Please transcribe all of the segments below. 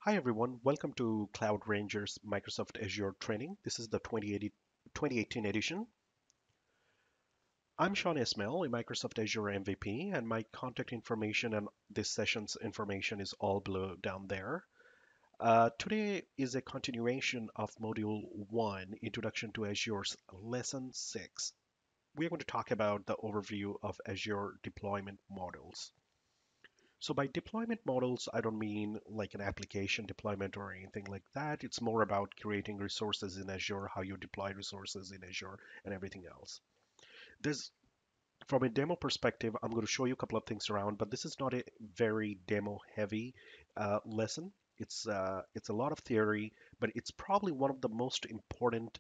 Hi everyone, welcome to Cloud Rangers Microsoft Azure training. This is the 2018 edition. I'm Sean Ismail, a Microsoft Azure MVP, and my contact information and this session's information is all below down there. Today is a continuation of Module 1, Introduction to Azure's Lesson 6. We are going to talk about the overview of Azure deployment models. So by deployment models, I don't mean like an application deployment or anything like that. It's more about creating resources in Azure, how you deploy resources in Azure, and everything else. There's From a demo perspective, I'm going to show you a couple of things around, but this is not a very demo heavy lesson. It's a lot of theory, but it's probably one of the most important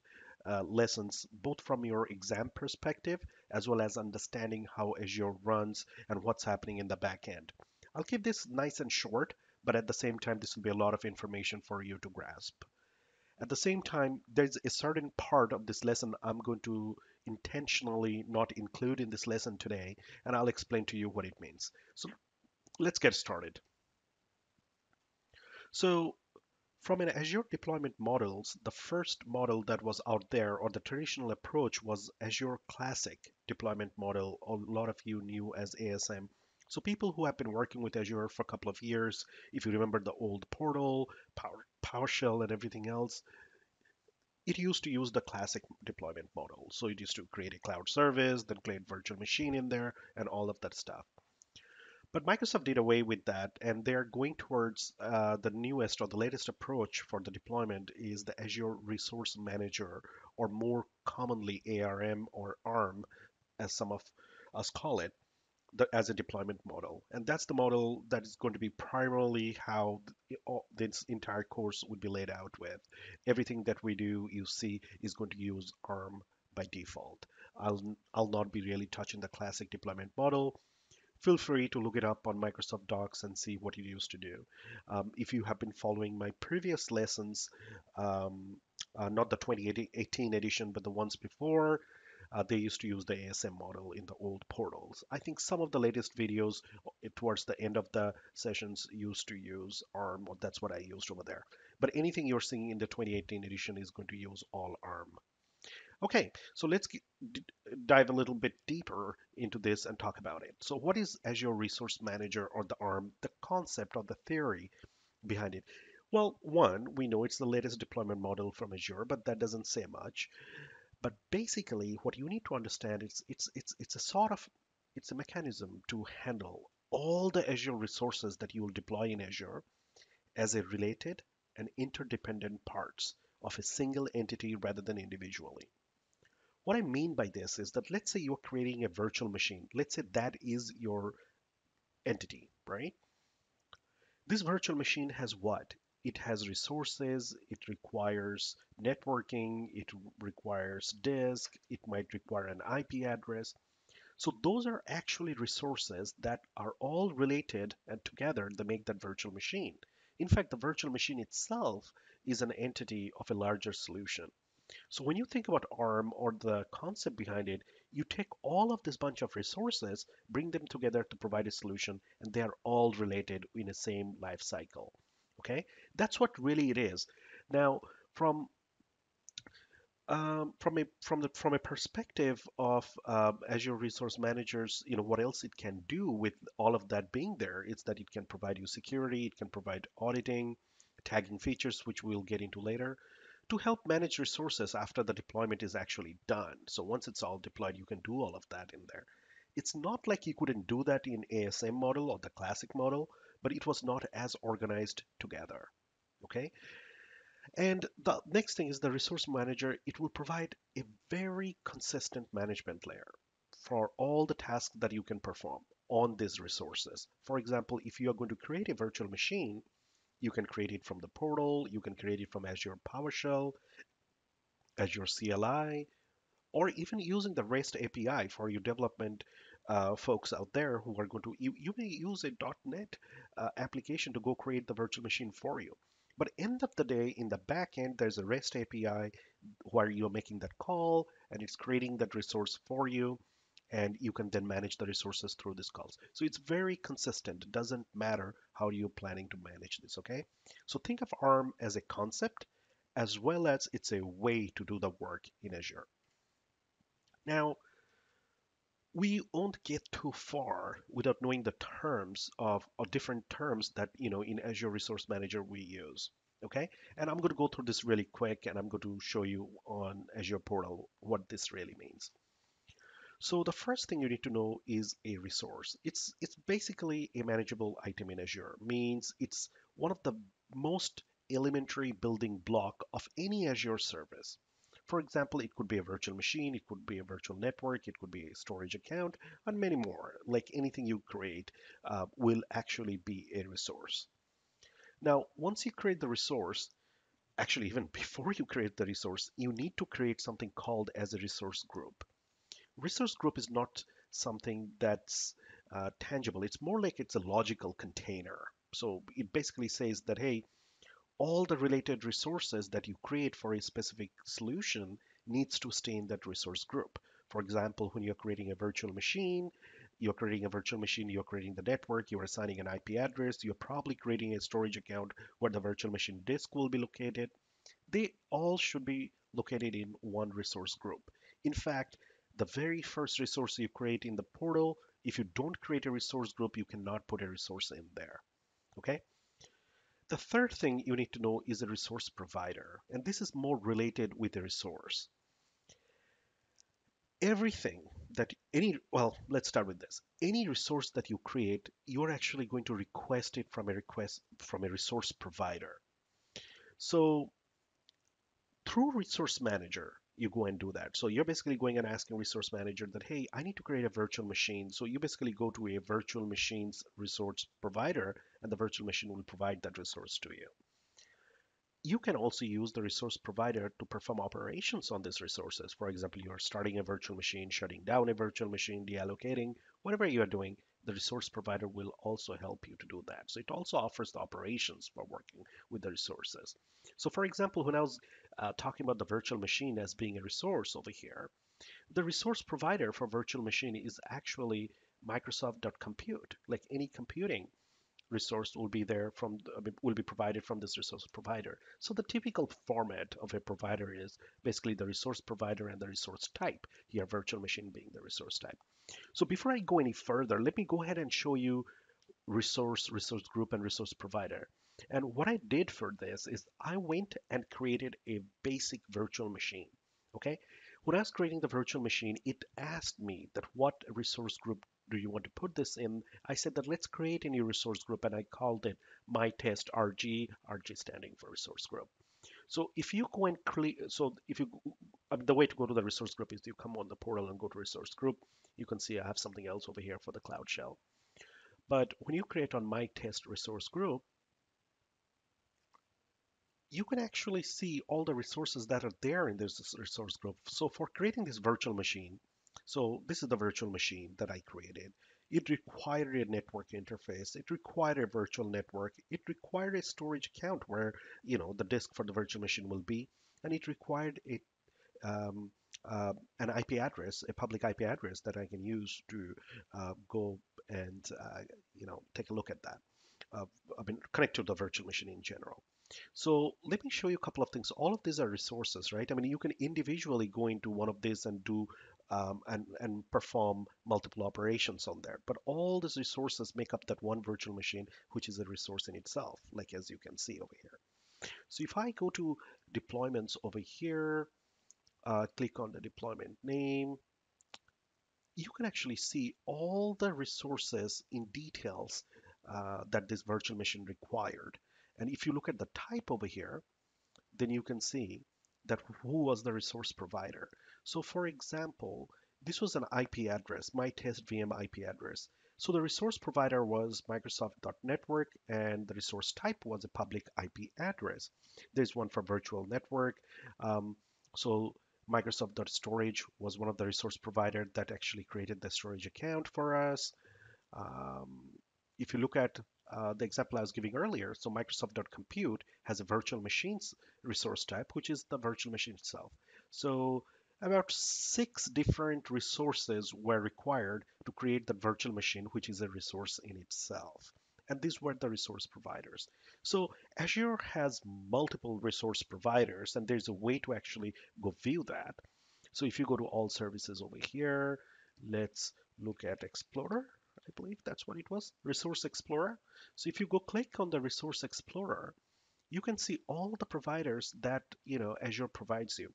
lessons, both from your exam perspective as well as understanding how Azure runs and what's happening in the back end. I'll keep this nice and short, but at the same time, this will be a lot of information for you to grasp. At the same time, there's a certain part of this lesson I'm going to intentionally not include in this lesson today, and I'll explain to you what it means. So let's get started. So from an Azure deployment models, the first model that was out there, or the traditional approach, was Azure Classic deployment model. A lot of you knew as ASM. So people who have been working with Azure for a couple of years, if you remember the old portal, PowerShell, and everything else, it used to use the classic deployment model. So it used to create a cloud service, then create virtual machine in there, and all of that stuff. But Microsoft did away with that, and they're going towards the newest or the latest approach for the deployment is the Azure Resource Manager, or more commonly ARM or ARM, as some of us call it, as a deployment model. And that's the model that is going to be primarily how this entire course would be laid out with. Everything that we do, you see, is going to use ARM by default. I'll not be really touching the classic deployment model. Feel free to look it up on Microsoft Docs and see what it used to do. If you have been following my previous lessons, um, not the 2018 edition, but the ones before, they used to use the ASM model in the old portals. I think some of the latest videos towards the end of the sessions used to use ARM, or that's what I used over there. But anything you're seeing in the 2018 edition is going to use all ARM. Okay, so dive a little bit deeper into this and talk about it. So what is Azure Resource Manager, or the ARM, the concept or the theory behind it? Well, one, we know it's the latest deployment model from Azure, but that doesn't say much. But basically, what you need to understand is it's a sort of it's a mechanism to handle all the Azure resources that you will deploy in Azure as a related and interdependent parts of a single entity rather than individually. What I mean by this is that let's say you're creating a virtual machine. Let's say that is your entity, right? This virtual machine has what? It has resources, it requires networking, it requires disk, it might require an IP address. So those are actually resources that are all related and together they make that virtual machine. In fact, the virtual machine itself is an entity of a larger solution. So when you think about ARM or the concept behind it, you take all of this bunch of resources, bring them together to provide a solution, and they are all related in the same life cycle. Okay, that's what really it is. Now, from from a perspective of Azure Resource Managers, what else it can do with all of that being there is that it can provide you security, it can provide auditing, tagging features, which we'll get into later, to help manage resources after the deployment is actually done. So once it's all deployed, you can do all of that in there. It's not like you couldn't do that in ASM model or the classic model, but it was not as organized together. Okay. And the next thing is the resource manager. It will provide a very consistent management layer for all the tasks that you can perform on these resources. For example, if you are going to create a virtual machine, you can create it from the portal, you can create it from Azure PowerShell, Azure CLI, or even using the REST API for your development folks out there who are going to, you may use a .NET application to go create the virtual machine for you. But end of the day, in the back end, there's a REST API where you're making that call and it's creating that resource for you. and you can then manage the resources through these calls. So it's very consistent. It doesn't matter how you're planning to manage this, okay? So think of ARM as a concept as well as it's a way to do the work in Azure. Now, we won't get too far without knowing the terms of or different terms that in Azure Resource Manager we use. Okay, and I'm going to go through this really quick, and I'm going to show you on Azure portal what this really means. So the first thing you need to know is a resource. It's basically a manageable item in Azure. Means it's one of the most elementary building block of any Azure service. For example, it could be a virtual machine, it could be a virtual network, it could be a storage account, and many more. Like anything you create will actually be a resource. Now, once you create the resource, actually even before you create the resource, you need to create something called as a resource group. Resource group is not something that's tangible. It's more like it's a logical container. So it basically says that, hey, all the related resources that you create for a specific solution needs to stay in that resource group. For example, when you're creating a virtual machine, you're creating the network, you're assigning an IP address, you're probably creating a storage account where the virtual machine disk will be located. They all should be located in one resource group. In fact, the very first resource you create in the portal, if you don't create a resource group, you cannot put a resource in there. Okay? The third thing you need to know is a resource provider, and this is more related with the resource. Everything that let's start with this. Any resource that you create, you're actually going to request it from a resource provider. So through Resource Manager, you go and do that. So you're basically going and asking Resource Manager that, hey, I need to create a virtual machine. So you basically go to a virtual machines resource provider, and the virtual machine will provide that resource to you. You can also use the resource provider to perform operations on these resources. For example, you're starting a virtual machine, shutting down a virtual machine, deallocating, whatever you are doing, the resource provider will also help you to do that. So it also offers the operations for working with the resources. So for example, when I was talking about the virtual machine as being a resource over here, the resource provider for virtual machine is actually Microsoft.compute, like any computing resource will be there will be provided from this resource provider. So the typical format of a provider is basically the resource provider and the resource type. Here, virtual machine being the resource type. So before I go any further, let me go ahead and show you resource group, and resource provider. And what I did for this is I went and created a basic virtual machine. Okay. When I was creating the virtual machine, it asked me that what resource group do you want to put this in? I said that let's create a new resource group, and I called it my test RG, RG standing for resource group. So if you go and click, so if you, the way to go to the resource group is you come on the portal and go to resource group. You can see I have something else over here for the Cloud Shell. But when you create on my test resource group, you can actually see all the resources that are there in this resource group. So for creating this virtual machine, so this is the virtual machine that I created. It required a network interface. It required a virtual network. It required a storage account where, the disk for the virtual machine will be, and it required um, an IP address, a public IP address that I can use to go and, take a look at that. Uh, connect to the virtual machine in general. So let me show you a couple of things. All of these are resources, right? I mean, you can individually go into one of these and do and perform multiple operations on there. But all these resources make up that one virtual machine, which is a resource in itself, like as you can see over here. So if I go to deployments over here, click on the deployment name, you can actually see all the resources in details that this virtual machine required. And if you look at the type over here, then you can see that who was the resource provider. So for example, this was an IP address, my test VM IP address. So the resource provider was Microsoft.network, and the resource type was a public IP address. There's one for virtual network. Um, so Microsoft.storage was one of the resource provider that actually created the storage account for us. Um, if you look at the example I was giving earlier, so Microsoft.compute has a virtual machines resource type, which is the virtual machine itself. So About six different resources were required to create the virtual machine, which is a resource in itself. And these were the resource providers. So Azure has multiple resource providers, and there's a way to actually go view that. So if you go to all services over here, let's look at Explorer. I believe that's what it was, Resource Explorer. So if you go click on the Resource Explorer, you can see all the providers that Azure provides you.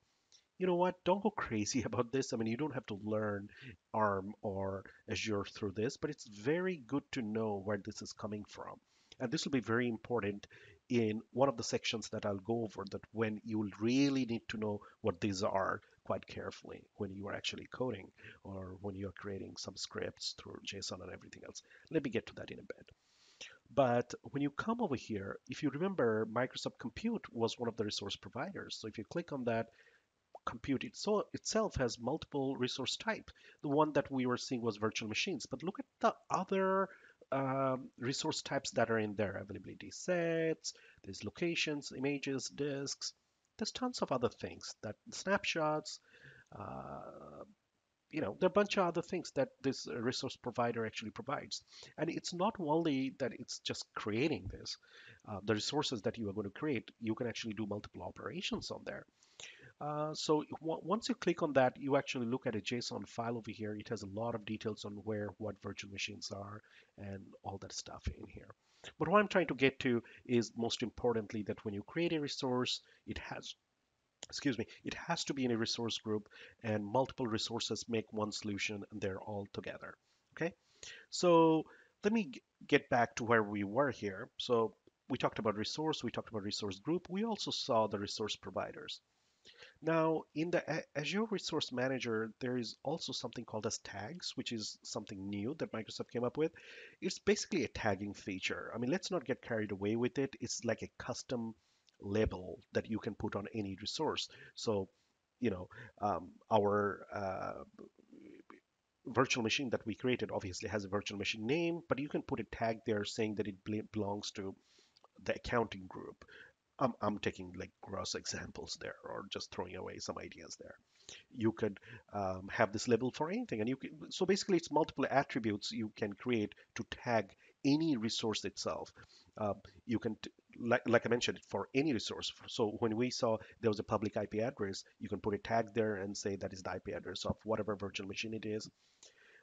You know what? Don't go crazy about this. I mean, you don't have to learn ARM or Azure through this, but it's very good to know where this is coming from. And this will be very important in one of the sections that I'll go over, that when you will really need to know what these are quite carefully when you are actually coding or when you're creating some scripts through JSON and everything else. Let me get to that in a bit. But when you come over here, if you remember, Microsoft Compute was one of the resource providers. So if you click on that, compute itself has multiple resource type. The one that we were seeing was virtual machines, but look at the other resource types that are in there. Availability sets, there's locations, images, disks. There's tons of other things, that snapshots, uh, there are a bunch of other things that this resource provider actually provides. And it's not only that it's just creating this, the resources that you are going to create, you can actually do multiple operations on there. So once you click on that, you actually look at a JSON file over here. It has a lot of details on where what virtual machines are and all that stuff in here. But what I'm trying to get to is most importantly that when you create a resource, it has, excuse me, it has to be in a resource group and multiple resources make one solution and they're all together. Okay, so let me get back to where we were here. So we talked about resource, we talked about resource group, we also saw the resource providers. Now, in the Azure Resource Manager, there is also something called as tags, which is something new that Microsoft came up with. It's basically a tagging feature. I mean, let's not get carried away with it. It's like a custom label that you can put on any resource. So, our virtual machine that we created obviously has a virtual machine name, but you can put a tag there saying that it belongs to the accounting group. I'm taking like gross examples there, or just throwing away some ideas there. You could have this label for anything, and so basically it's multiple attributes you can create to tag any resource itself. You can, like I mentioned, for any resource. So when we saw there was a public IP address, you can put a tag there and say that is the IP address of whatever virtual machine it is.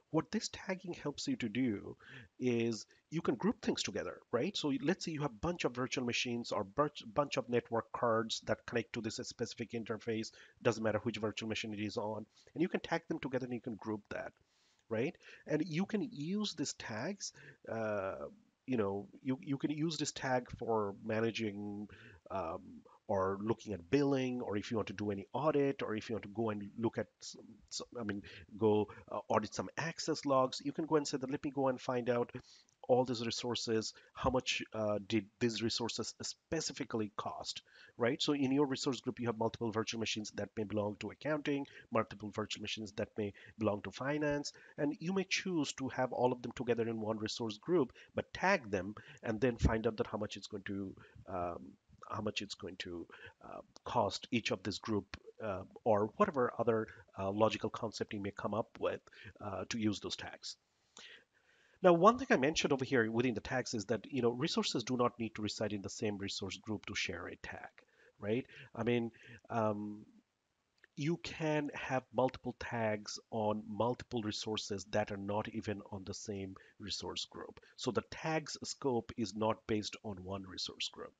What this tagging helps you to do is you can group things together, right? So let's say you have a bunch of virtual machines or bunch of network cards that connect to this specific interface. Doesn't matter which virtual machine it is on, and you can tag them together and you can group that, right? And you can use these tags. You can use this tag for managing um, or looking at billing, or if you want to do any audit, or if you want to go and look at I mean, go audit some access logs. You can go and say that let me go and find out all these resources, how much did these resources specifically cost, right? So in your resource group, you have multiple virtual machines that may belong to accounting, multiple virtual machines that may belong to finance, and you may choose to have all of them together in one resource group, but tag them and then find out that um, how much it's going to cost each of this group, or whatever other logical concept you may come up with to use those tags. Now, one thing I mentioned over here within the tags is that resources do not need to reside in the same resource group to share a tag, right? I mean, um, you can have multiple tags on multiple resources that are not even on the same resource group. So the tags scope is not based on one resource group.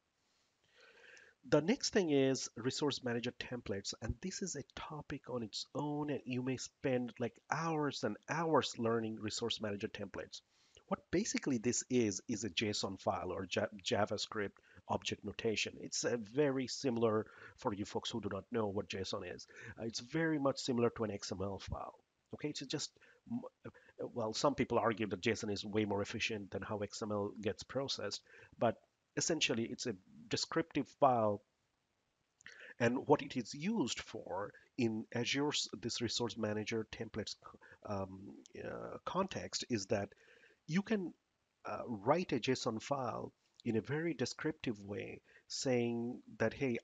The next thing is resource manager templates, and this is a topic on its own, and you may spend like hours and hours learning resource manager templates. What basically this is a JSON file or JavaScript object notation. It's a very similar, for you folks who do not know what JSON is. It's very much similar to an XML file. Okay, it's just well, some people argue that JSON is way more efficient than how XML gets processed, but essentially it's a descriptive file. And what it is used for in Azure's this resource manager templates context is that you can write a JSON file in a very descriptive way saying that, hey,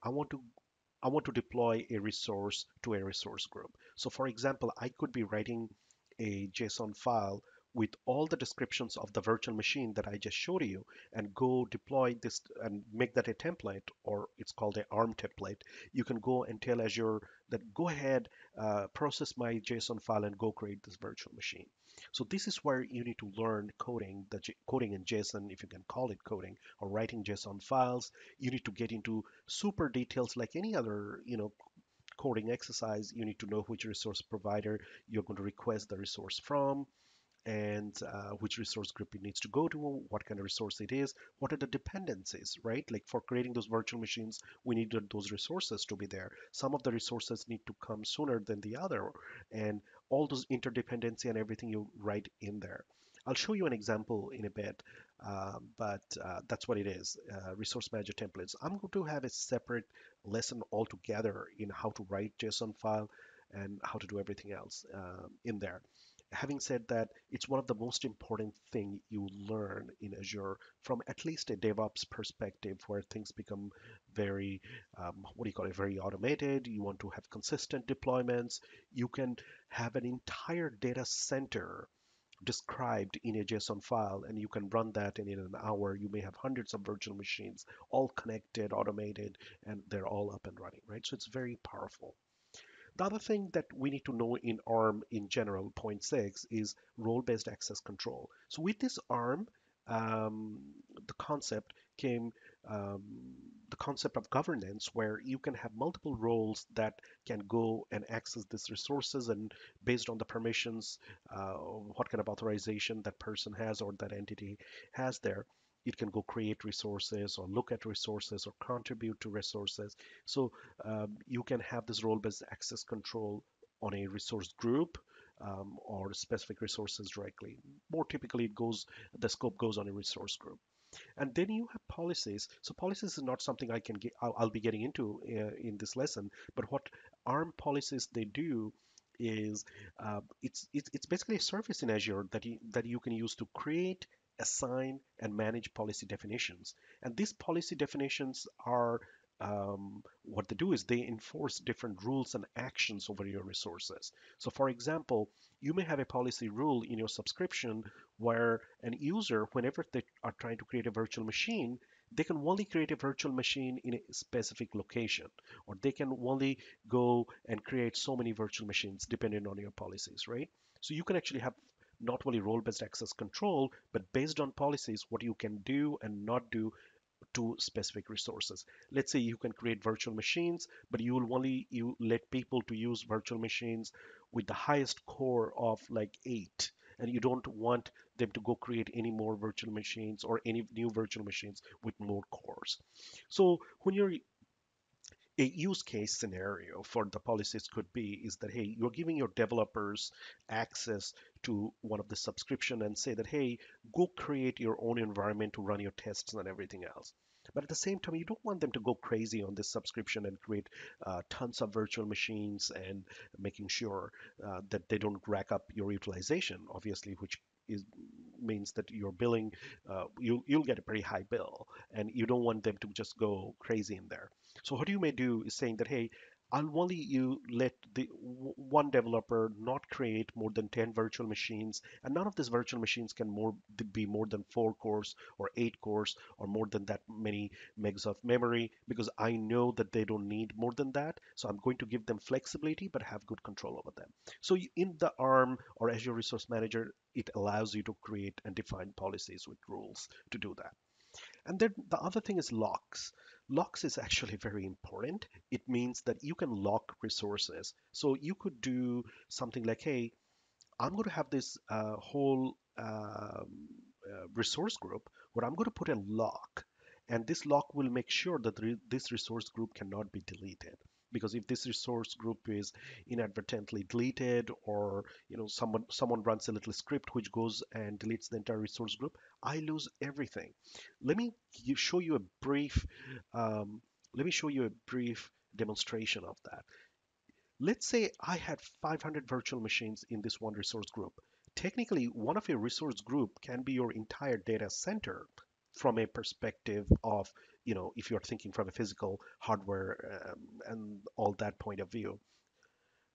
I want to deploy a resource to a resource group. So for example, I could be writing a JSON file with all the descriptions of the virtual machine that I just showed you and go deploy this and make that a template, or it's called a ARM template. You can go and tell Azure that go ahead, process my JSON file and go create this virtual machine. So this is where you need to learn coding, coding in JSON, if you can call it coding, or writing JSON files. You need to get into super details like any other, coding exercise. You need to know which resource provider you're going to request the resource from, and which resource group it needs to go to, what kind of resource it is, what are the dependencies, right? Like for creating those virtual machines, we needed those resources to be there. Some of the resources need to come sooner than the other, and all those interdependency and everything you write in there. I'll show you an example in a bit, but that's what it is. Resource manager templates. I'm going to have a separate lesson altogether in how to write JSON file and how to do everything else in there. Having said that, it's one of the most important thing you learn in Azure from at least a DevOps perspective, where things become very, what do you call it, very automated. You want to have consistent deployments. You can have an entire data center described in a JSON file, and you can run that, and in an hour you may have hundreds of virtual machines all connected, automated, and they're all up and running, right? So it's very powerful. The other thing that we need to know in ARM in general, point six, is role-based access control. So with this ARM, um, the concept came, um, the concept of governance, where you can have multiple roles that can go and access these resources, and based on the permissions, what kind of authorization that person has or that entity has there, it can go create resources or look at resources or contribute to resources. So you can have this role-based access control on a resource group, or specific resources directly. More typically, the scope goes on a resource group. And then you have policies. So policies is not something I'll be getting into in this lesson. But what ARM policies they do is, it's basically a service in Azure that you can use to create, assign, and manage policy definitions. And these policy definitions are, what they do is they enforce different rules and actions over your resources. So, for example, you may have a policy rule in your subscription where an user, whenever they are trying to create a virtual machine, they can only create a virtual machine in a specific location, or they can only go and create so many virtual machines depending on your policies, right? So you can actually have not only role-based access control, but based on policies, what you can do and not do to specific resources. Let's say you can create virtual machines, but you let people to use virtual machines with the highest core of like 8, and you don't want them to go create any more virtual machines or any new virtual machines with more cores. So when you're a use case scenario for the policies could be is that, hey, you're giving your developers access to one of the subscription and say that, hey, go create your own environment to run your tests and everything else. But at the same time, you don't want them to go crazy on this subscription and create tons of virtual machines, and making sure that they don't rack up your utilization, obviously, which is means that your billing, you'll get a pretty high bill, and you don't want them to just go crazy in there. So what you may do is saying that, hey, I'll only you let the one developer not create more than 10 virtual machines, and none of these virtual machines can be more than 4 cores or 8 cores or more than that many megs of memory, because I know that they don't need more than that. So I'm going to give them flexibility but have good control over them. So in the ARM or Azure Resource Manager, it allows you to create and define policies with rules to do that. And then the other thing is locks. Locks is actually very important. It means that you can lock resources. So you could do something like, hey, I'm going to have this whole resource group where I'm going to put a lock, and this lock will make sure that this resource group cannot be deleted. Because if this resource group is inadvertently deleted, or someone runs a little script which goes and deletes the entire resource group, I lose everything. Let me show you a brief um, let me show you a brief demonstration of that. Let's say I had 500 virtual machines in this one resource group. Technically, one of your resource group can be your entire data center. from a perspective of, if you're thinking from a physical hardware and all that point of view,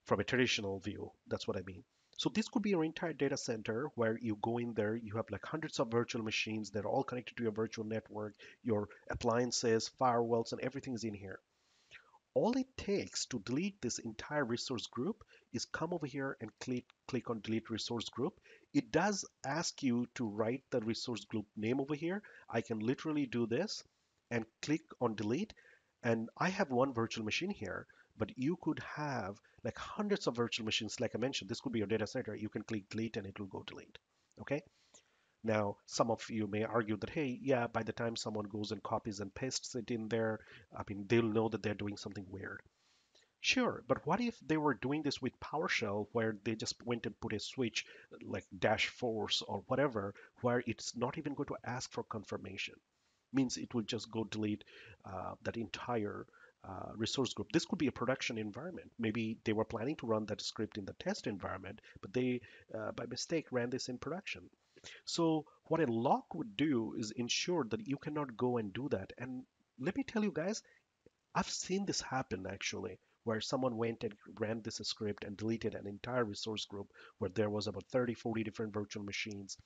from a traditional view. That's what I mean. So this could be your entire data center where you go in there, you have like hundreds of virtual machines that are all connected to your virtual network, your appliances, firewalls, and everything is in here. All it takes to delete this entire resource group is come over here and click on delete resource group. It does ask you to write the resource group name over here. I can literally do this and click on delete. And I have one virtual machine here, but you could have like hundreds of virtual machines. Like I mentioned, this could be your data center. You can click delete and it will go delete. Okay. Now, some of you may argue that, hey, yeah, by the time someone goes and copies and pastes it in there, I mean, they'll know that they're doing something weird. Sure, but what if they were doing this with PowerShell where they just went and put a switch like dash force or whatever, where it's not even going to ask for confirmation? Means it will just go delete that entire resource group. This could be a production environment. Maybe they were planning to run that script in the test environment, but they, by mistake, ran this in production. So what a lock would do is ensure that you cannot go and do that. And let me tell you guys, I've seen this happen actually, where someone went and ran this script and deleted an entire resource group where there was about 30, 40 different virtual machines.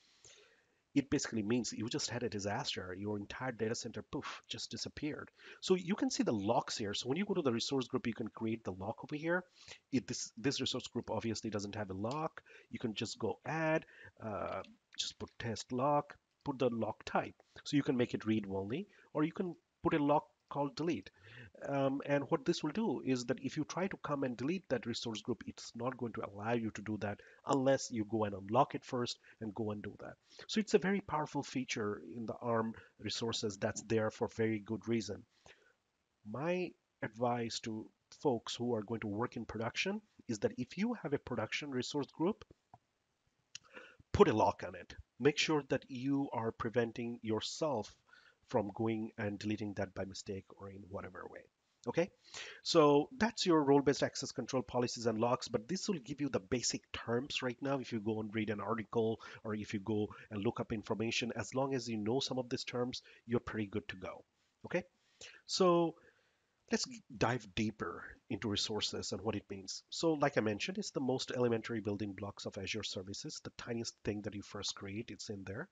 It basically means you just had a disaster. Your entire data center, poof, just disappeared. So you can see the locks here. So when you go to the resource group, you can create the lock over here. This resource group obviously doesn't have a lock. You can just go add, uh, just put test lock, put the lock type. So you can make it read only, or you can put a lock called delete. And what this will do is that if you try to come and delete that resource group, it's not going to allow you to do that unless you go and unlock it first and go and do that. So it's a very powerful feature in the ARM resources that's there for very good reason. My advice to folks who are going to work in production is that if you have a production resource group, put a lock on it. Make sure that you are preventing yourself from going and deleting that by mistake or in whatever way. Okay, so that's your role-based access control policies and locks, but this will give you the basic terms right now. If you go and read an article or if you go and look up information, as long as you know some of these terms, you're pretty good to go. Okay, so let's dive deeper into resources and what it means. So, like I mentioned, it's the most elementary building blocks of Azure services. The tiniest thing that you first create, it's in there.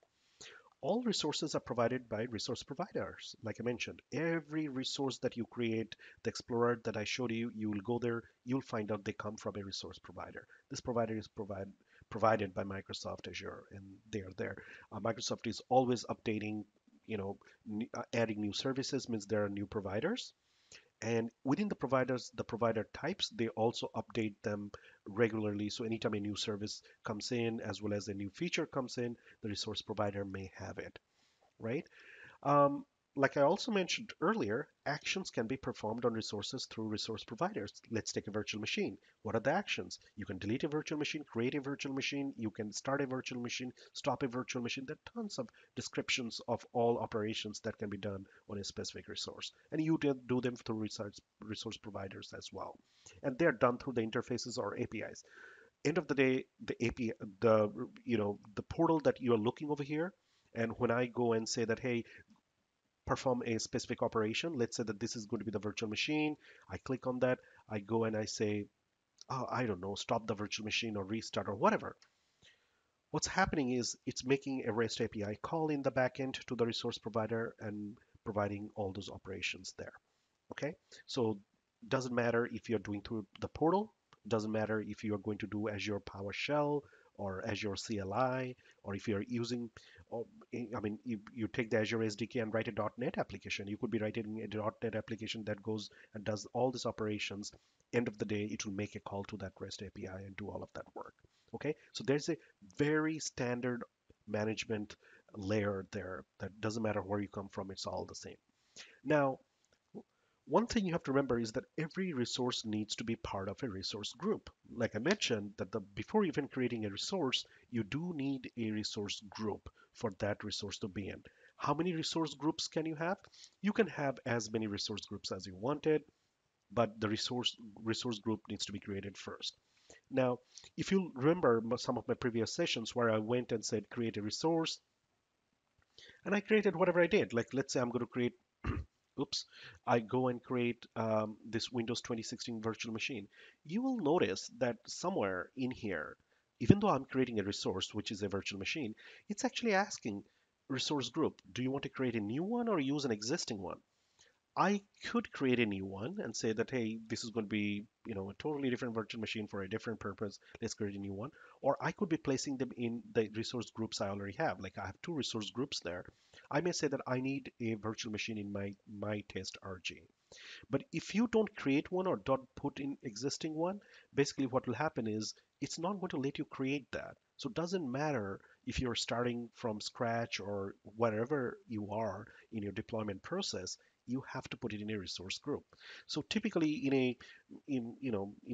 All resources are provided by resource providers. Like I mentioned, every resource that you create, the Explorer that I showed you, you will go there, you'll find out they come from a resource provider. This provider is provided by Microsoft Azure, and they are there. Microsoft is always updating, adding new services means there are new providers. And within the providers, the provider types, they also update them regularly. So anytime a new service comes in, as well as a new feature comes in, the resource provider may have it, right? Um, like I also mentioned earlier, actions can be performed on resources through resource providers. Let's take a virtual machine. What are the actions? You can delete a virtual machine, create a virtual machine, you can start a virtual machine, stop a virtual machine. There are tons of descriptions of all operations that can be done on a specific resource. And you do them through resource providers as well. And they're done through the interfaces or APIs. End of the day, the API, the portal that you're looking over here, and when I go and say that, hey, perform a specific operation. Let's say that this is going to be the virtual machine. I click on that. I go and I say, oh, I don't know, stop the virtual machine or restart or whatever. What's happening is it's making a REST API call in the backend to the resource provider and providing all those operations there. Okay, so doesn't matter if you're doing through the portal, doesn't matter if you're going to do Azure PowerShell or Azure CLI, or if you're using, or, I mean, you take the Azure SDK and write a .NET application. You could be writing a .NET application that goes and does all these operations. End of the day, it will make a call to that REST API and do all of that work. Okay, so there's a very standard management layer there that doesn't matter where you come from, it's all the same. Now, one thing you have to remember is that every resource needs to be part of a resource group. Like I mentioned, that before even creating a resource, you do need a resource group for that resource to be in. How many resource groups can you have? You can have as many resource groups as you wanted, but the resource group needs to be created first. Now, if you remember some of my previous sessions where I went and said create a resource, And I created whatever I did. Like, let's say I'm going to create, oops, I go and create this Windows 2016 virtual machine. You will notice that somewhere in here, even though I'm creating a resource, which is a virtual machine, it's actually asking resource group, do you want to create a new one or use an existing one? I could create a new one and say that, hey, this is going to be, a totally different virtual machine for a different purpose. Let's create a new one. Or I could be placing them in the resource groups I already have. Like I have two resource groups there. I may say that I need a virtual machine in my test RG. But if you don't create one or don't put in existing one, basically what will happen is it's not going to let you create that. So it doesn't matter if you're starting from scratch or wherever you are in your deployment process, you have to put it in a resource group. So typically in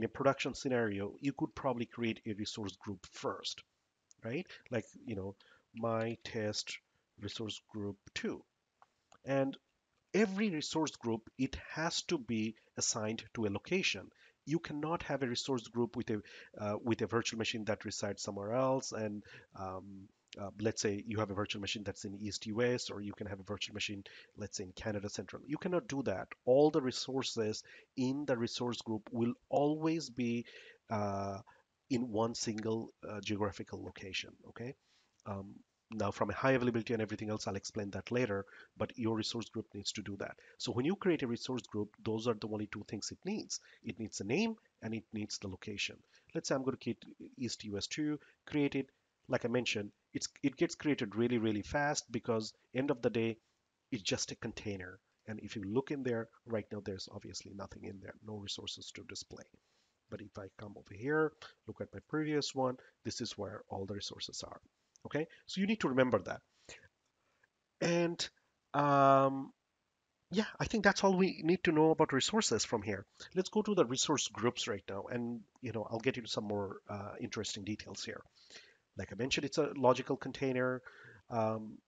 a production scenario, you could probably create a resource group first, right? Like, my test resource group 2. And every resource group, it has to be assigned to a location. You cannot have a resource group with a virtual machine that resides somewhere else, and let's say you have a virtual machine that's in East US, or you can have a virtual machine, let's say in Canada Central. You cannot do that. All the resources in the resource group will always be uh, in one single geographical location. Okay. Um, Now, from a high availability and everything else, I'll explain that later, but your resource group needs to do that. So when you create a resource group, those are the only two things it needs. It needs a name and it needs the location. Let's say I'm going to create East US2, create it. Like I mentioned, it gets created really, really fast because end of the day, it's just a container. And if you look in there, right now, there's obviously nothing in there, no resources to display. But if I come over here, look at my previous one, this is where all the resources are. Okay, so you need to remember that. And um, yeah, I think that's all we need to know about resources from here. Let's go to the resource groups right now, and I'll get into some more interesting details here. Like I mentioned, it's a logical container. Um,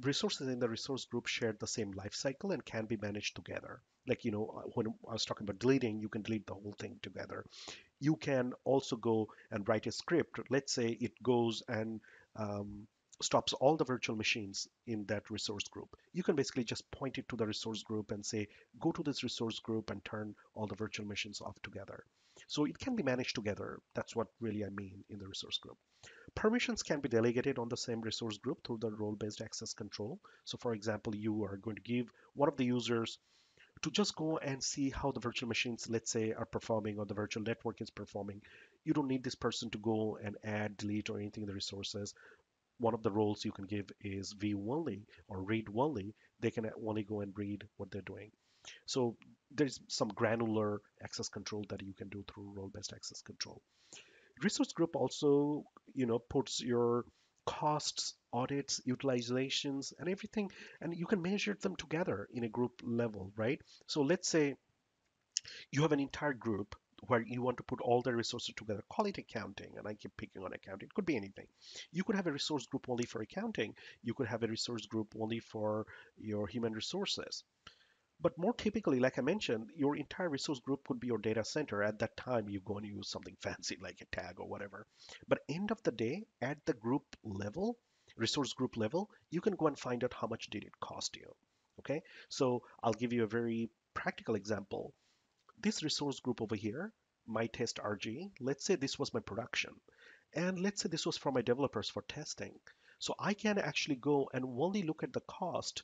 Resources in the resource group share the same life cycle and can be managed together. Like, when I was talking about deleting, you can delete the whole thing together. You can also go and write a script. Let's say it goes and um, stops all the virtual machines in that resource group. You can basically just point it to the resource group and say, go to this resource group and turn all the virtual machines off together. So it can be managed together. That's what really I mean in the resource group. Permissions can be delegated on the same resource group through the role-based access control. So for example, you are going to give one of the users to just go and see how the virtual machines, let's say, are performing or the virtual network is performing. You don't need this person to go and add, delete, or anything in the resources. One of the roles you can give is view only or read only. They can only go and read what they're doing. So there's some granular access control that you can do through role-based access control. Resource group also, puts your costs, audits, utilizations, and everything, and you can measure them together in a group level, right? So let's say you have an entire group where you want to put all the resources together. Call it accounting, and I keep picking on accounting. It could be anything. You could have a resource group only for accounting. You could have a resource group only for your human resources. But more typically, like I mentioned, your entire resource group could be your data center. At that time, you go and use something fancy like a tag or whatever. But end of the day, at the group level, resource group level, you can go and find out how much did it cost you. Okay, so I'll give you a very practical example. This resource group over here, my test RG, let's say this was my production. And let's say this was for my developers for testing. So I can actually go and only look at the cost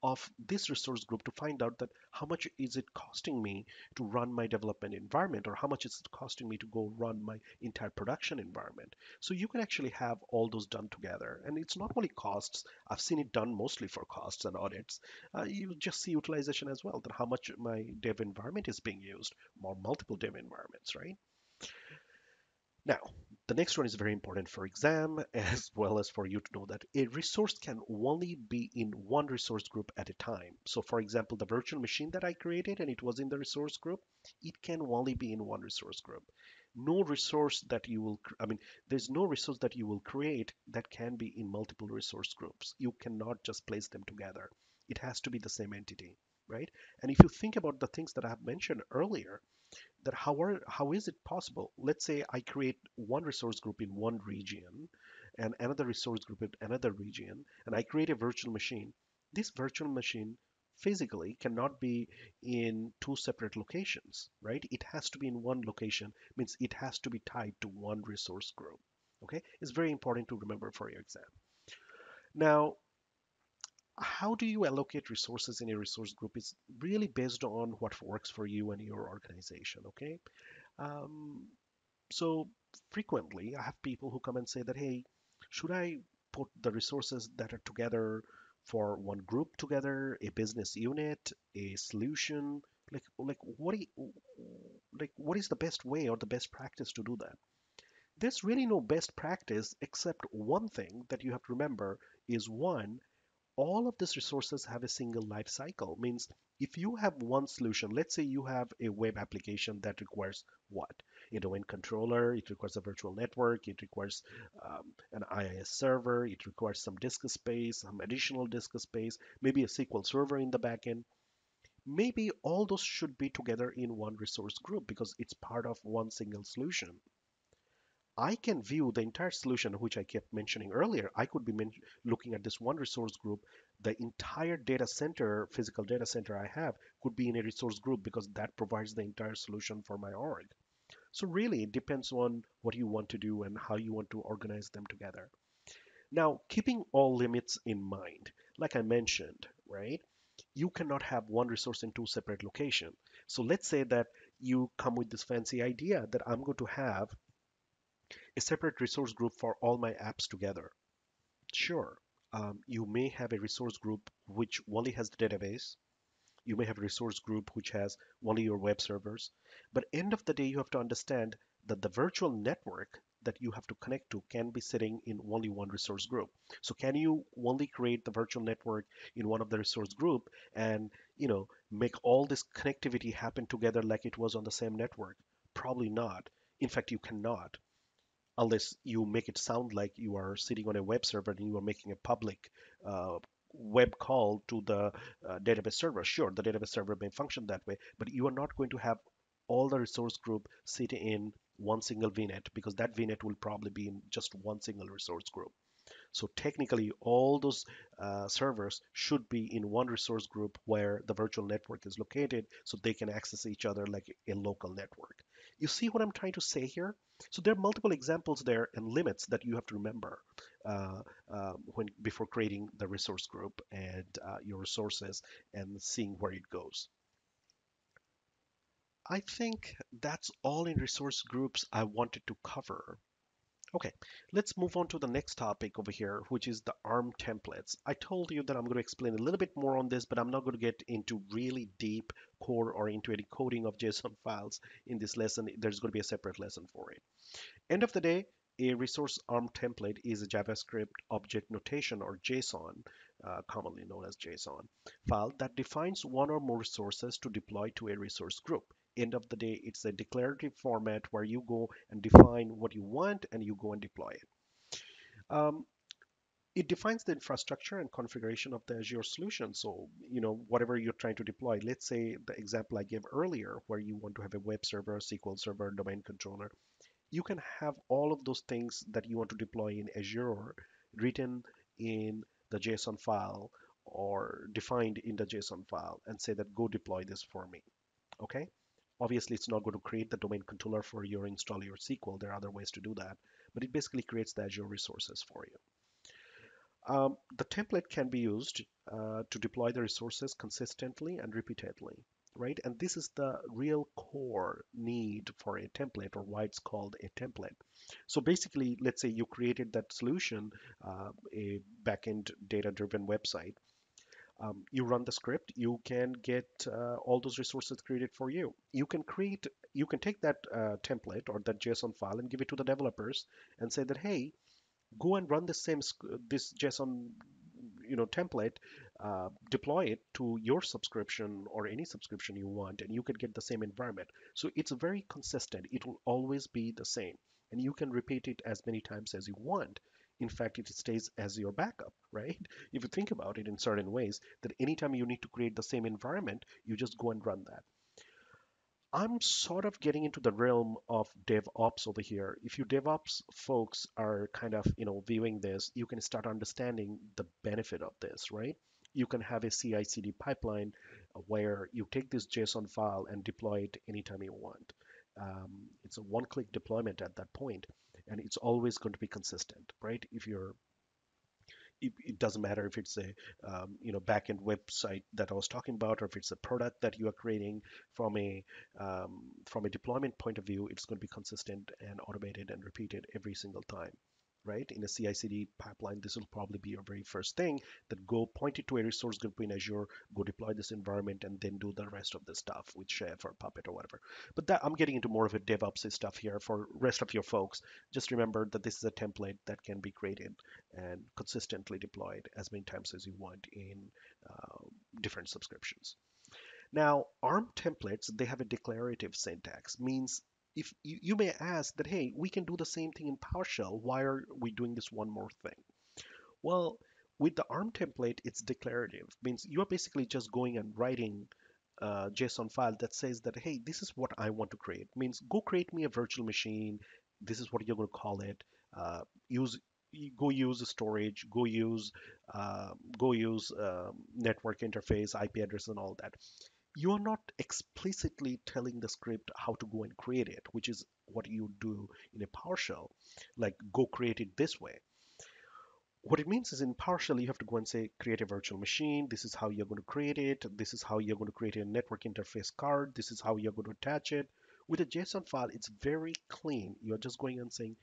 of this resource group to find out that how much is it costing me to run my development environment, or how much is it costing me to go run my entire production environment. So you can actually have all those done together, and it's not only costs. I've seen it done mostly for costs and audits. You just see utilization as well, that how much my dev environment is being used, or multiple dev environments, right? Now, the next one is very important for exam as well as for you to know that a resource can only be in one resource group at a time. So for example, the virtual machine that I created and it was in the resource group, it can only be in one resource group. No resource that you will, I mean, there's no resource that you will create that can be in multiple resource groups. You cannot just place them together. It has to be the same entity, right? And if you think about the things that I have mentioned earlier, that how is it possible? Let's say I create one resource group in one region, and another resource group in another region, and I create a virtual machine, this virtual machine physically cannot be in two separate locations, right? It has to be in one location, means it has to be tied to one resource group. Okay, it's very important to remember for your exam. Now, how do you allocate resources in a resource group is really based on what works for you and your organization. Okay, um, so frequently I have people who come and say that, hey, should I put the resources that are together for one group together, a business unit, a solution? Like what is the best way or the best practice to do that? There's really no best practice except one thing that you have to remember is one, all of these resources have a single life cycle. Means if you have one solution, let's say you have a web application that requires what? A domain controller, it requires a virtual network, it requires an IIS server, it requires some disk space, some additional disk space, maybe a SQL server in the backend. Maybe all those should be together in one resource group because it's part of one single solution. I can view the entire solution, which I kept mentioning earlier. I could be looking at this one resource group. The entire data center, physical data center I have, could be in a resource group because that provides the entire solution for my org. So really, it depends on what you want to do and how you want to organize them together. Now, keeping all limits in mind, like I mentioned, right? You cannot have one resource in two separate locations. So let's say that you come with this fancy idea that I'm going to have a separate resource group for all my apps together. Sure, you may have a resource group which only has the database. You may have a resource group which has only your web servers. But end of the day, you have to understand that the virtual network that you have to connect to can be sitting in only one resource group. So can you only create the virtual network in one of the resource group and make all this connectivity happen together like it was on the same network? Probably not. In fact, you cannot unless you make it sound like you are sitting on a web server and you are making a public uh, web call to the database server. Sure, the database server may function that way, but you are not going to have all the resource group sit in one single VNet because that VNet will probably be in just one single resource group. So technically, all those servers should be in one resource group where the virtual network is located so they can access each other like a local network. You see what I'm trying to say here? So there are multiple examples there and limits that you have to remember uh, when before creating the resource group and your resources and seeing where it goes. I think that's all in resource groups I wanted to cover. Okay, let's move on to the next topic over here, which is the ARM templates. I told you that I'm going to explain a little bit more on this, but I'm not going to get into really deep core or into any coding of JSON files in this lesson. There's going to be a separate lesson for it. End of the day, a resource ARM template is a JavaScript object notation or JSON, commonly known as JSON, file that defines one or more resources to deploy to a resource group. End of the day, it's a declarative format where you go and define what you want and you go and deploy it. Um, it defines the infrastructure and configuration of the Azure solution. So, whatever you're trying to deploy, let's say the example I gave earlier, where you want to have a web server, SQL server, domain controller, you can have all of those things that you want to deploy in Azure written in the JSON file or defined in the JSON file and say that go deploy this for me. Okay? Obviously, it's not going to create the domain controller for your install your SQL. There are other ways to do that, but it basically creates the Azure resources for you. The template can be used to deploy the resources consistently and repeatedly, right? And this is the real core need for a template or why it's called a template. So basically, let's say you created that solution, a backend data-driven website. You run the script, you can get all those resources created for you. You can take that template or that JSON file and give it to the developers and say that, hey, go and run the same this JSON template, deploy it to your subscription or any subscription you want, and you can get the same environment. So it's very consistent. It will always be the same, and you can repeat it as many times as you want. In fact, it stays as your backup, right? If you think about it in certain ways, that anytime you need to create the same environment, you just go and run that. I'm sort of getting into the realm of DevOps over here. If you DevOps folks are kind of, viewing this, you can start understanding the benefit of this, right? You can have a CI/CD pipeline where you take this JSON file and deploy it anytime you want. It's a one-click deployment at that point, and it's always going to be consistent, right? It doesn't matter if it's a backend website that I was talking about, or if it's a product that you are creating from a from a deployment point of view, it's going to be consistent and automated and repeated every single time. Right? In a CI/CD pipeline, this will probably be your very first thing that go point it to a resource group in Azure, go deploy this environment, and then do the rest of the stuff with Chef or Puppet or whatever. But that I'm getting into more of a DevOps stuff here for rest of your folks. Just remember that this is a template that can be created and consistently deployed as many times as you want in uh, different subscriptions. Now, ARM templates, they have a declarative syntax, means if you may ask that, hey, we can do the same thing in PowerShell. Why are we doing this one more thing? Well, with the ARM template, it's declarative, means you're basically just going and writing a JSON file that says that, hey, this is what I want to create. Means go create me a virtual machine. This is what you're going to call it. Use Go use storage. Go use network interface, IP address, and all that. You are not explicitly telling the script how to go and create it, which is what you do in a PowerShell, like go create it this way. What it means is in PowerShell, you have to go and say, create a virtual machine. This is how you're going to create it. This is how you're going to create a network interface card. This is how you're going to attach it. With a JSON file, it's very clean. You're just going and saying,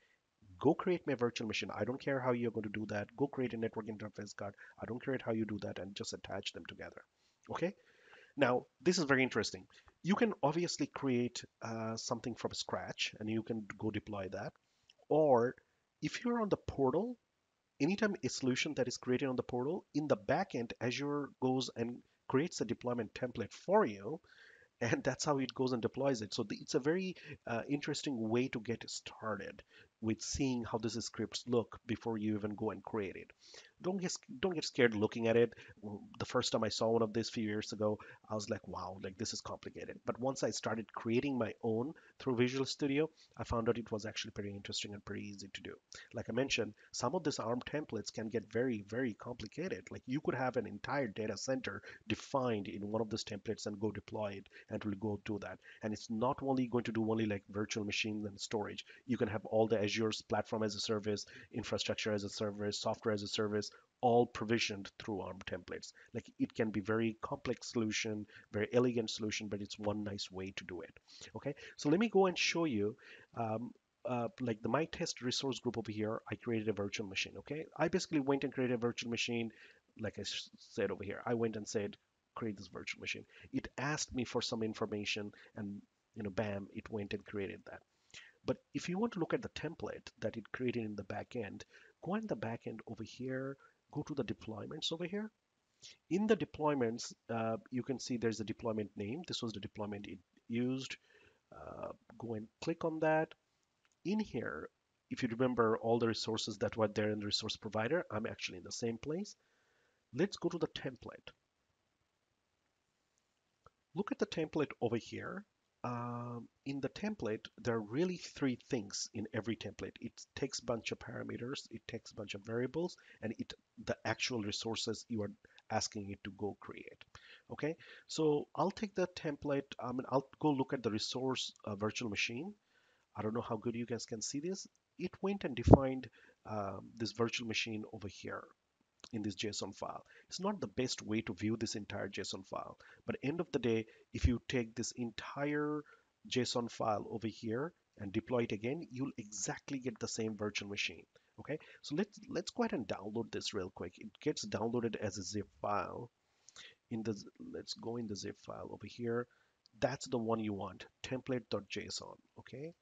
go create my virtual machine. I don't care how you're going to do that. Go create a network interface card. I don't care how you do that, and just attach them together. Okay? Now, this is very interesting. You can obviously create something from scratch and you can go deploy that. Or if you're on the portal, anytime a solution that is created on the portal, in the backend, Azure goes and creates a deployment template for you, and that's how it goes and deploys it. So it's a very interesting way to get started with seeing how these scripts look before you even go and create it. Don't get scared looking at it. The first time I saw one of these a few years ago, I was like, wow, like this is complicated. But once I started creating my own through Visual Studio, I found out it was actually pretty interesting and pretty easy to do. Like I mentioned, some of these ARM templates can get very, very complicated. Like you could have an entire data center defined in one of those templates and go deploy it, and it will go do that. And it's not only going to do only like virtual machines and storage. You can have all the Azure's platform as a service, infrastructure as a service, software as a service, all provisioned through ARM templates. Like it can be very complex solution, very elegant solution, but it's one nice way to do it. Okay, so let me go and show you. Um, like the my test resource group over here, I created a virtual machine. Okay, I basically went and created a virtual machine, like I said over here. I went and said, create this virtual machine. It asked me for some information, and bam, it went and created that. But if you want to look at the template that it created in the back end, go in the back end over here, go to the deployments over here. In the deployments, you can see there's a deployment name. This was the deployment it used. Go and click on that. In here, if you remember all the resources that were there in the resource provider, I'm actually in the same place. Let's go to the template. Look at the template over here. In the template, there are really three things in every template. It takes a bunch of parameters, it takes a bunch of variables, and the actual resources you are asking it to go create. Okay, so I'll take the template. I'll go look at the resource virtual machine. I don't know how good you guys can see this. It went and defined this virtual machine over here in this JSON file. It's not the best way to view this entire JSON file, but end of the day, if you take this entire JSON file over here and deploy it again, you'll exactly get the same virtual machine. Okay, so let's go ahead and download this real quick. It gets downloaded as a zip file. In the Let's go in the zip file over here. That's the one you want, template.json. Okay,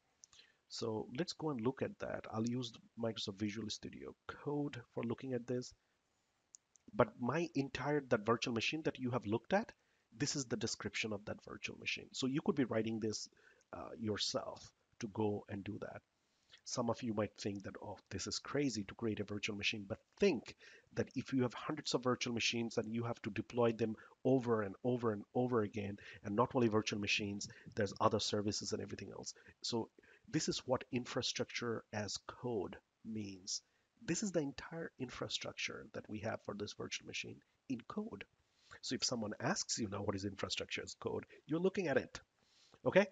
so let's go and look at that. I'll use Microsoft Visual Studio Code for looking at this. But my entire that virtual machine that you have looked at, this is the description of that virtual machine. So you could be writing this yourself to go and do that. Some of you might think that, oh, this is crazy to create a virtual machine, but think that if you have hundreds of virtual machines and you have to deploy them over and over and over again, and not only virtual machines, there's other services and everything else. So this is what infrastructure as code means. This is the entire infrastructure that we have for this virtual machine in code. So if someone asks you now what is infrastructure as code, you're looking at it. Okay,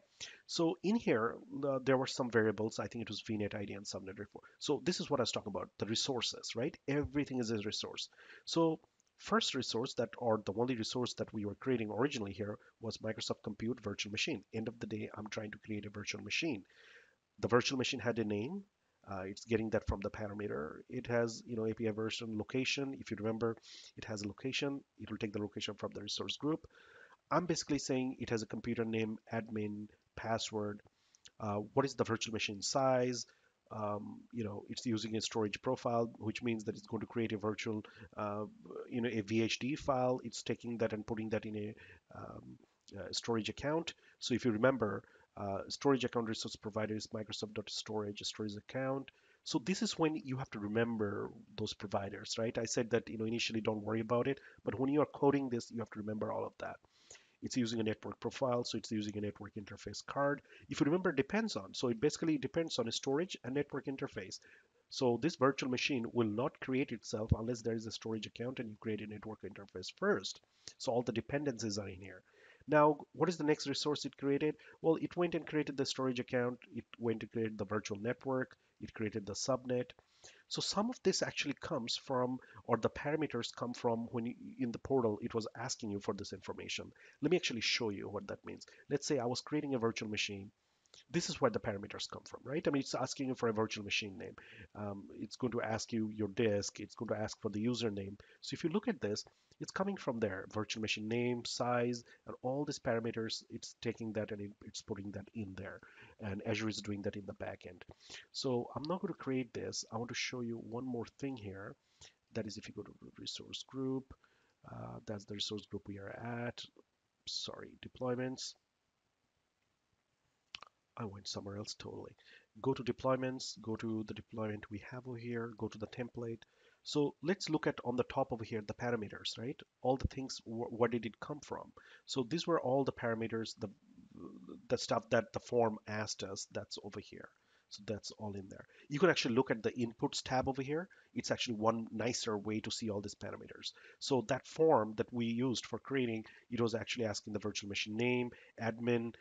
so in here, there were some variables. I think it was VNet ID and subnet report. So this is what I was talking about, the resources, right? Everything is a resource. So first resource that, or the only resource that we were creating originally here was Microsoft Compute Virtual Machine. End of the day, I'm trying to create a virtual machine. The virtual machine had a name. It's getting that from the parameter. It has, API version location. If you remember, it has a location. It will take the location from the resource group. I'm basically saying it has a computer name, admin, password, what is the virtual machine size. It's using a storage profile, which means that it's going to create a virtual, a VHD file. It's taking that and putting that in a storage account. So if you remember, storage account resource provider is Microsoft.storage storage account. So this is when you have to remember those providers, right? I said that, initially don't worry about it, but when you are coding this, you have to remember all of that. It's using a network profile, so it's using a network interface card. If you remember, depends on. So it basically depends on a storage and network interface. So this virtual machine will not create itself unless there is a storage account and you create a network interface first. So all the dependencies are in here. Now, what is the next resource it created? Well, it went and created the storage account. It went to create the virtual network. It created the subnet. So some of this actually comes from, or the parameters come from when in the portal, it was asking you for this information. Let me actually show you what that means. Let's say I was creating a virtual machine. This is where the parameters come from, right? I mean, it's asking you for a virtual machine name. It's going to ask you your disk. It's going to ask for the username. So if you look at this, it's coming from there. Virtual machine name, size, and all these parameters, it's taking that and it's putting that in there. And Azure is doing that in the back end. So I'm not going to create this. I want to show you one more thing here. That is if you go to resource group, that's the resource group we are at. Sorry, deployments. I went somewhere else totally. Go to deployments, go to the deployment we have over here, go to the template. So let's look at on the top over here, the parameters, right? All the things, where did it come from? So these were all the parameters, the stuff that the form asked us, that's over here. So that's all in there. You can actually look at the inputs tab over here. It's actually one nicer way to see all these parameters. So that form that we used for creating, it was actually asking the virtual machine name, admin,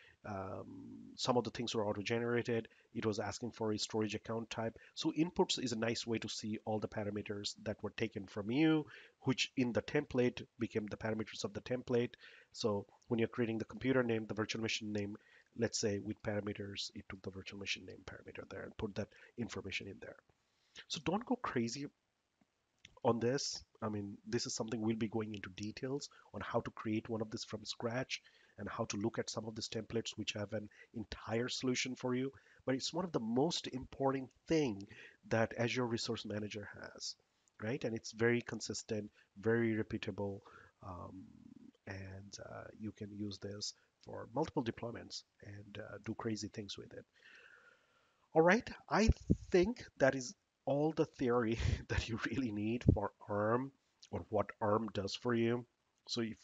some of the things were auto-generated. It was asking for a storage account type. So inputs is a nice way to see all the parameters that were taken from you, which in the template became the parameters of the template. So when you're creating the computer name, the virtual machine name, let's say with parameters, it took the virtual machine name parameter there and put that information in there. So don't go crazy on this. I mean, this is something we'll be going into details on how to create one of this from scratch and how to look at some of these templates which have an entire solution for you. But it's one of the most important thing that Azure Resource Manager has, right? And it's very consistent, very repeatable, um, and you can use this for multiple deployments and do crazy things with it. All right, I think that is all the theory that you really need for ARM or what ARM does for you. So if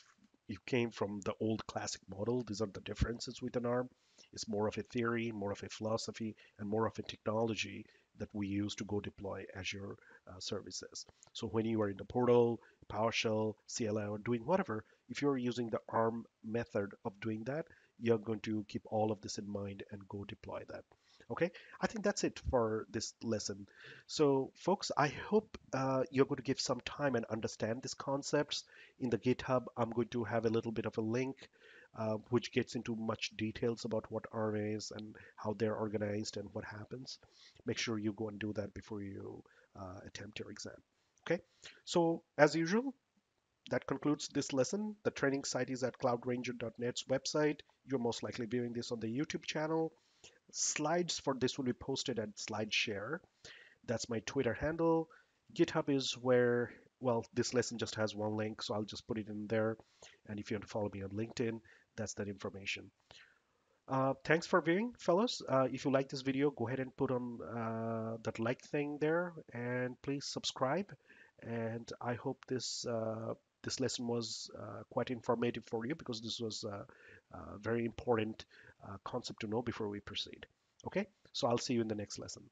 you came from the old classic model, these are the differences with an ARM. It's more of a theory, more of a philosophy, and more of a technology that we use to go deploy Azure services. So when you are in the portal, PowerShell, CLI, or doing whatever, if you're using the ARM method of doing that, you're going to keep all of this in mind and go deploy that. Okay, I think that's it for this lesson. So, folks, I hope you're going to give some time and understand these concepts. In the GitHub, I'm going to have a little bit of a link which gets into much details about what R is and how they're organized and what happens. Make sure you go and do that before you attempt your exam. Okay, so as usual, that concludes this lesson. The training site is at cloudranger.net's website. You're most likely viewing this on the YouTube channel. Slides for this will be posted at SlideShare. That's my Twitter handle. GitHub is where, well, this lesson just has one link, so I'll just put it in there. And if you want to follow me on LinkedIn, that's that information. Thanks for viewing, fellows. If you like this video, go ahead and put on that like thing there, and please subscribe. And I hope this lesson was quite informative for you, because this was a very important concept to know before we proceed. Okay, so I'll see you in the next lesson.